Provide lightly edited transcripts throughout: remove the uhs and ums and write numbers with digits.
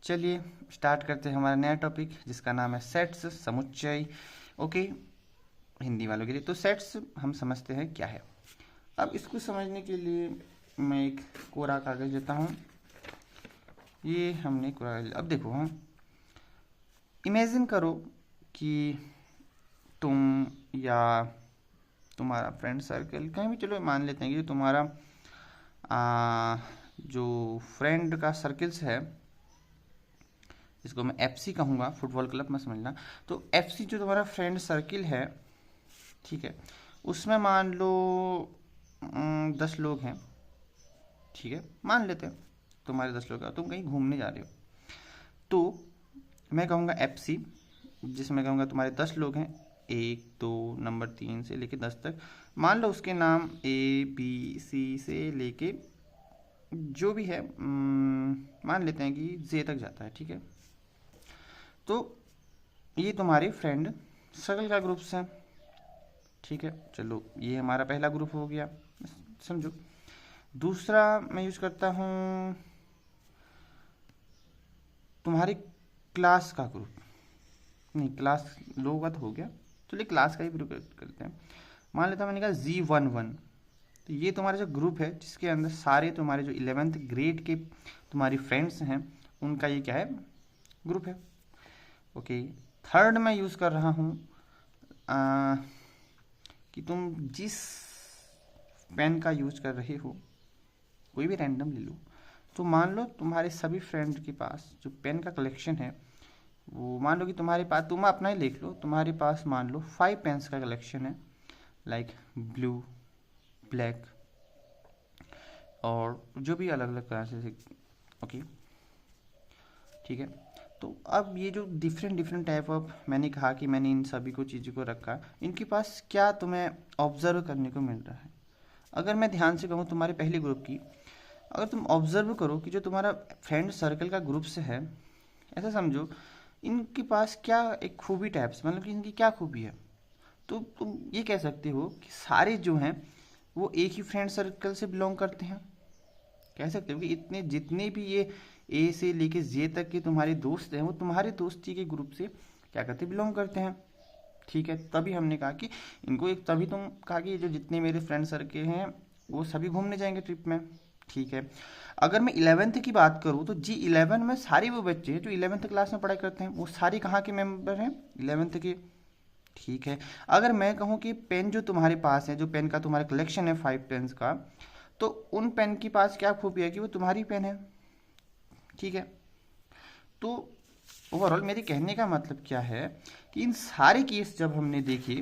चलिए स्टार्ट करते हैं हमारा नया टॉपिक जिसका नाम है सेट्स समुच्चय। ओके, हिंदी वालों के लिए तो सेट्स हम समझते हैं क्या है। अब इसको समझने के लिए मैं एक कोरा कागज लेता हूँ। ये हमने कोरा कागज, अब देखो हाँ, इमेजिन करो कि तुम या तुम्हारा फ्रेंड सर्कल कहीं भी, चलो मान लेते हैं कि जो तुम्हारा जो फ्रेंड का सर्कल्स है, इसको मैं एफसी कहूँगा, फुटबॉल क्लब में समझना। तो एफसी जो तुम्हारा फ्रेंड सर्किल है, ठीक है, उसमें मान लो 10 लोग हैं, ठीक है, मान लेते हैं तुम्हारे 10 लोग हैं, तुम कहीं घूमने जा रहे हो। तो मैं कहूँगा एफसी, जिसमें कहूँगा तुम्हारे 10 लोग हैं, 1 2 नंबर 3 से लेके 10 तक। मान लो उसके नाम ABC से लेके जो भी है, मान लेते हैं कि जे तक जाता है, ठीक है। तो ये तुम्हारे फ्रेंड सर्कल का ग्रुप्स है, ठीक है। चलो ये हमारा पहला ग्रुप हो गया, समझो। दूसरा मैं यूज करता हूँ तुम्हारे क्लास का ग्रुप, नहीं क्लास लोगों का तो हो गया, चलिए क्लास का ही ग्रुप करते हैं। मान लेता हूँ मैंने कहा Z11। तो ये तुम्हारा जो ग्रुप है जिसके अंदर सारे तुम्हारे जो 11th ग्रेड के तुम्हारी फ्रेंड्स हैं, उनका ये क्या है, ग्रुप है। ओके, थर्ड मैं यूज़ कर रहा हूँ कि तुम जिस पेन का यूज कर रहे हो, कोई भी रैंडम ले लो। तो मान लो तुम्हारे सभी फ्रेंड के पास जो पेन का कलेक्शन है, वो मान लो कि तुम्हारे पास, तुम अपना ही लिख लो, तुम्हारे पास मान लो 5 पेन्स का कलेक्शन है, लाइक ब्लू, ब्लैक और जो भी अलग अलग तरह से। ओके, ठीक है। तो अब ये जो डिफरेंट डिफरेंट टाइप ऑफ, मैंने कहा कि मैंने इन सभी को चीज़ों को रखा, इनके पास क्या तुम्हें ऑब्जर्व करने को मिल रहा है। अगर मैं ध्यान से कहूँ तुम्हारे पहले ग्रुप की, अगर तुम ऑब्जर्व करो कि जो तुम्हारा फ्रेंड सर्कल का ग्रुप से है, ऐसा समझो इनके पास क्या एक खूबी टाइप्स, मतलब कि इनकी क्या खूबी है। तो तुम ये कह सकते हो कि सारे जो हैं वो एक ही फ्रेंड सर्कल से बिलोंग करते हैं। कह सकते हो कि इतने जितने भी ये ए से लेके जे तक के तुम्हारे दोस्त हैं, वो तुम्हारे दोस्ती के ग्रुप से क्या करते, बिलोंग करते हैं, ठीक है। तभी हमने कहा कि इनको एक, तभी तुम कहा कि जो जितने मेरे फ्रेंड सर्कल हैं वो सभी घूमने जाएंगे ट्रिप में, ठीक है। अगर मैं 11th की बात करूँ तो G11 में सारे वो बच्चे हैं जो 11th क्लास में पढ़ाई करते हैं, वो सारे कहाँ के मेंबर हैं, 11th के, ठीक है। अगर मैं कहूँ कि पेन जो तुम्हारे पास है, जो पेन का तुम्हारा कलेक्शन है 5 पेन्स का, तो उन पेन के पास क्या खूबी है कि वो तुम्हारी पेन है, ठीक है। तो ओवरऑल मेरे कहने का मतलब क्या है कि इन सारे केस जब हमने देखे,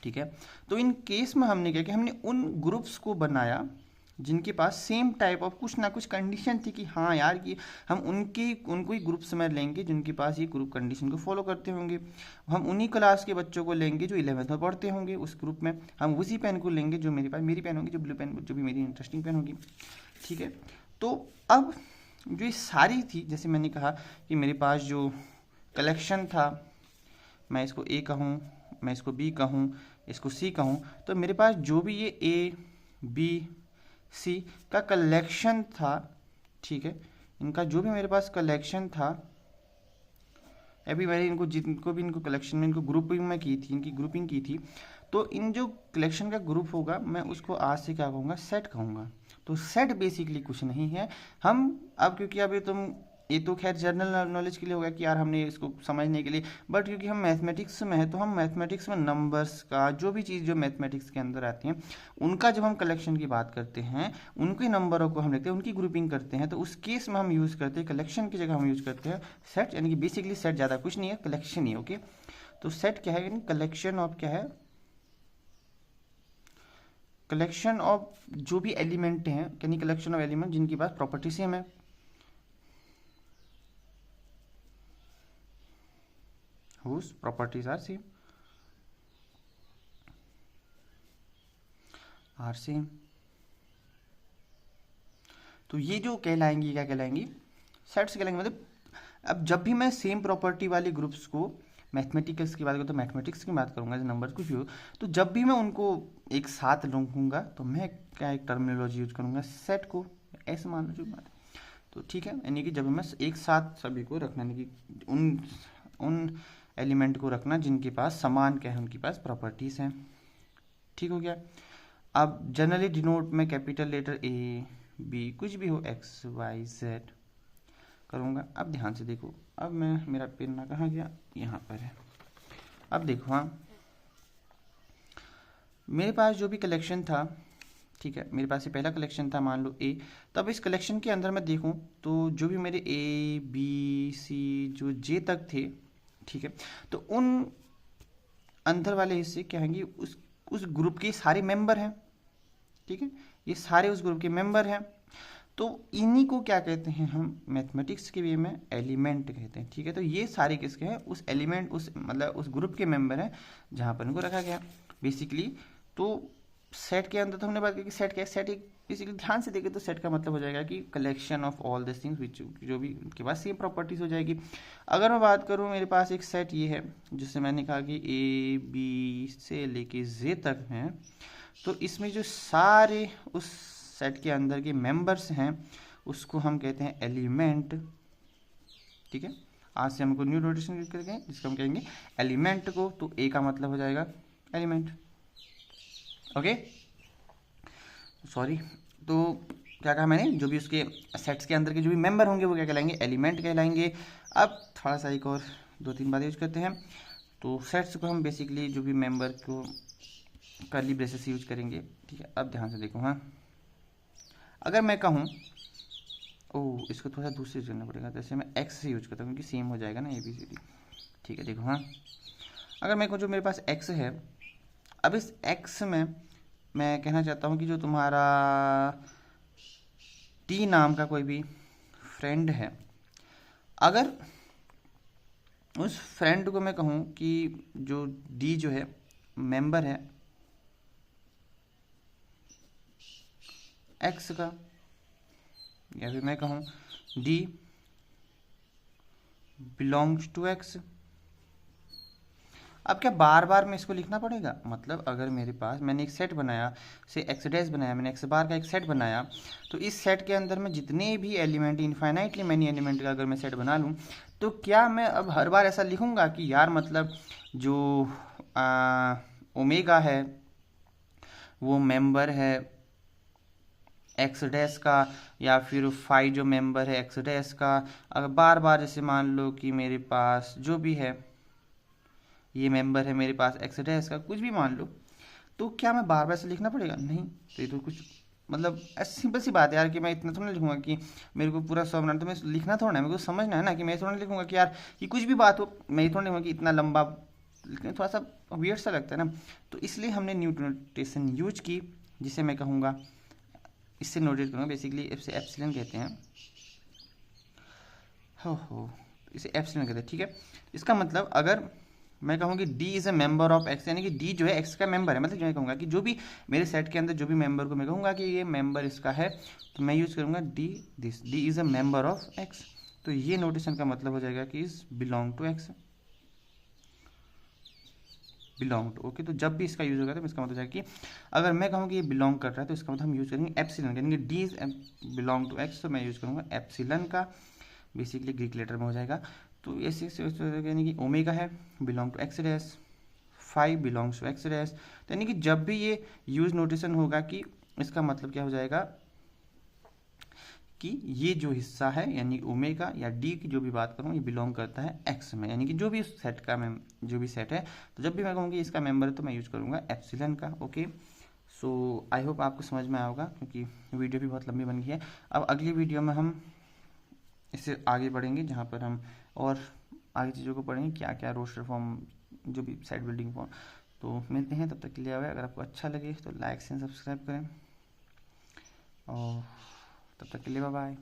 ठीक है, तो इन केस में हमने क्या किया, हमने उन ग्रुप्स को बनाया जिनके पास सेम टाइप ऑफ कुछ ना कुछ कंडीशन थी कि हाँ यार कि हम उनको ही ग्रुप्स में लेंगे जिनके पास ये ग्रुप कंडीशन को फॉलो करते होंगे। हम उन्हीं क्लास के बच्चों को लेंगे जो 11th में पढ़ते होंगे उस ग्रुप में। हम उसी पेन को लेंगे जो मेरे पास मेरी पेन होगी, जो ब्लू पेन, जो भी मेरी इंटरेस्टिंग पेन होगी, ठीक है। तो अब जो ये सारी थी, जैसे मैंने कहा कि मेरे पास जो कलेक्शन था, मैं इसको ए कहूँ, मैं इसको बी कहूँ, इसको सी कहूँ, तो मेरे पास जो भी ये ए बी सी का कलेक्शन था, ठीक है, इनका जो भी मेरे पास कलेक्शन था, अभी मैंने इनको जिनको भी इनको कलेक्शन में इनको ग्रुपिंग में की थी, इनकी ग्रुपिंग की थी, तो इन जो कलेक्शन का ग्रुप होगा मैं उसको आज से क्या कहूँगा, सेट कहूँगा। तो सेट बेसिकली कुछ नहीं है, हम अब क्योंकि अभी तुम, ये तो खैर जनरल नॉलेज के लिए होगा कि यार हमने इसको समझने के लिए, बट क्योंकि हम मैथमेटिक्स में है तो हम मैथमेटिक्स में नंबर्स का जो भी चीज़ जो मैथमेटिक्स के अंदर आती हैं, उनका जब हम कलेक्शन की बात करते हैं, उनके नंबरों को हम लेते हैं, उनकी ग्रुपिंग करते हैं, तो उस केस में हम यूज़ करते हैं, कलेक्शन की जगह हम यूज़ करते हैं सेट, यानी कि बेसिकली सेट ज़्यादा कुछ नहीं है, कलेक्शन ही, ओके। तो सेट क्या है, यानी कलेक्शन ऑफ क्या है, कलेक्शन ऑफ जो भी एलिमेंट हैं, यानी कलेक्शन ऑफ एलिमेंट जिनके पास प्रॉपर्टी सेम है, whose properties are same, are same। तो ये जो कहलाएंगी, क्या कहलाएंगी, सेट्स कहलाएंगे। मतलब अब जब भी मैं सेम प्रॉपर्टी वाले ग्रुप्स को, मैथमेटिक्स की बात करूँ तो मैथमेटिक्स की बात करूंगा, नंबर कुछ भी हो, तो जब भी मैं उनको एक साथ लूँगा तो मैं क्या एक टर्मिनोलॉजी यूज करूंगा, सेट को, ऐसे मान लो जो बात है। तो ठीक है, यानी कि जब हमें एक साथ सभी को रखना, यानी कि उन एलिमेंट को रखना जिनके पास समान क्या है, उनके पास प्रॉपर्टीज़ हैं। ठीक हो गया। अब जनरली डिनोट में कैपिटल लेटर ए बी कुछ भी हो, एक्स वाई जेड करूँगा। अब ध्यान से देखो, अब मेरा पेन ना कहाँ गया, यहाँ पर है। अब देखो, हाँ मेरे पास जो भी कलेक्शन था, ठीक है, मेरे पास ये पहला कलेक्शन था, मान लो ए। तब इस कलेक्शन के अंदर मैं देखूं तो जो भी मेरे ए बी सी जो जे तक थे, ठीक है, तो उन अंदर वाले हिस्से क्या होंगे, उस ग्रुप के सारे मेंबर हैं। ठीक है, ये सारे उस ग्रुप के मेंबर हैं। तो इन्हीं को क्या कहते हैं हम मैथमेटिक्स के वे में एलिमेंट कहते हैं। ठीक है, तो ये सारे किसके हैं, उस एलिमेंट, उस मतलब उस ग्रुप के मेंबर हैं जहाँ पर इनको रखा गया बेसिकली। तो सेट के अंदर तो हमने बात की कि सेट क्या है, सेट एक बेसिकली ध्यान से देखें तो सेट का मतलब हो जाएगा कि collection of all this things which जो भी उनके पास सेम प्रॉपर्टीज हो जाएगी। अगर मैं बात करूँ, मेरे पास एक सेट ये है जिससे मैंने कहा कि ए बी से लेके जे तक हैं, तो इसमें जो सारे उस सेट के अंदर के मेंबर्स हैं उसको हम कहते हैं एलिमेंट। ठीक है, आज से हमको न्यू नोटेशन यूज करके जिसको हम कहेंगे एलिमेंट को, तो ए का मतलब हो जाएगा एलिमेंट। ओके, सॉरी, तो क्या कहा मैंने, जो भी उसके सेट्स के अंदर के जो भी मेंबर होंगे वो क्या कहलाएंगे, एलिमेंट कहलाएंगे। अब थोड़ा सा एक और 2-3 बातें यूज करते हैं। तो सेट्स को हम बेसिकली जो भी मेंबर को कर्ली ब्रेसेस यूज करेंगे। ठीक है, अब ध्यान से देखो, हाँ अगर मैं कहूँ, ओह इसको थोड़ा दूसरे यूज करना पड़ेगा, जैसे मैं एक्स से यूज करता हूँ क्योंकि सेम हो जाएगा ना ए बी सी डी। ठीक है, देखो, हाँ अगर मैं कहूँ जो मेरे पास एक्स है, अब इस एक्स में मैं कहना चाहता हूँ कि जो तुम्हारा टी नाम का कोई भी फ्रेंड है, अगर उस फ्रेंड को मैं कहूँ कि जो डी जो है मेंबर है एक्स का, या फिर मैं कहूँ डी बिलोंग्स टू एक्स। अब क्या बार बार मैं इसको लिखना पड़ेगा, मतलब अगर मेरे पास मैंने एक सेट बनाया, से एक्स डैश बनाया, मैंने एक्स बार का एक सेट बनाया, तो इस सेट के अंदर में जितने भी एलिमेंट, इनफाइनाइटली मैनी एलिमेंट का अगर मैं सेट बना लूँ, तो क्या मैं अब हर बार ऐसा लिखूँगा कि यार मतलब जो ओमेगा है वो मेंबर है एक्स डैश का, या फिर फाई जो मेंबर है एक्स डैश का। अगर बार बार जैसे मान लो कि मेरे पास जो भी है ये मेंबर है मेरे पास एक्स डैश का, कुछ भी मान लो, तो क्या मैं बार बार से लिखना पड़ेगा, नहीं। तो ये तो कुछ मतलब ऐसी सिंपल सी बात है यार कि मैं इतना थोड़ा लिखूंगा कि मेरे को पूरा 100 मिनट, तो मैं लिखना थोड़ा है, मेरे को समझना है ना कि मैं थोड़ा लिखूंगा कि यार कि कुछ भी बात हो, मैं ये थोड़ा लिखूंगा कि इतना लंबा, लेकिन थोड़ा सा वियर्ड सा लगता है ना। तो इसलिए हमने न्यू नोटेशन यूज की, जिसे मैं कहूँगा, इससे नोटेट करूँगा बेसिकली, इसे एप्सिलॉन कहते हैं। हो इसे एप्सिलॉन कहते हैं। ठीक है, इसका मतलब अगर मैं कहूँ कि D is a member of X, यानी कि D जो है X का मेंबर है, मतलब मैं कहूँगा कि जो भी मेरे सेट के अंदर जो भी मेंबर को मैं कहूँगा कि ये मेंबर इसका है, तो मैं यूज़ करूँगा D is a member of X। तो ये नोटेशन का मतलब हो जाएगा कि is belong to X, belong to. Okay, तो जब भी इसका यूज़ होगा तो इसका मतलब है कि अगर मैं कहूँ कि ये बिलोंग कर रहा है, तो इसका मतलब हम यूज़ करेंगे एप्सिलॉन, यानी कि D is belong to X, तो मैं यूज़ करूँगा एप्सिलॉन का, बेसिकली ग्रीक लेटर में हो जाएगा। तो ऐसे यानी कि ओमेगा है belong to X dash, phi belongs to X dash. तो यानी कि जब भी ये यूज नोटेशन होगा कि इसका मतलब क्या हो जाएगा कि ये जो हिस्सा है यानी ओमेगा या डी की जो भी बात करूँ, ये बिलोंग करता है एक्स में, यानी कि जो भी उस सेट का जो भी सेट है, तो जब भी मैं कहूँगी इसका मेंबर है तो मैं यूज करूँगा एप्सिलॉन का। ओके, सो आई होप आपको समझ में आया होगा, क्योंकि वीडियो भी बहुत लंबी बन गई है। अब अगली वीडियो में हम इससे आगे बढ़ेंगे, जहाँ पर हम और आगे चीज़ों को पढ़ेंगे, क्या क्या रोस्टर फॉर्म, जो भी साइड बिल्डिंग फॉर्म। तो मिलते हैं, तब तक के लिए आए, अगर आपको अच्छा लगे तो लाइक से सब्सक्राइब करें, और तब तक के लिए बाय बाय।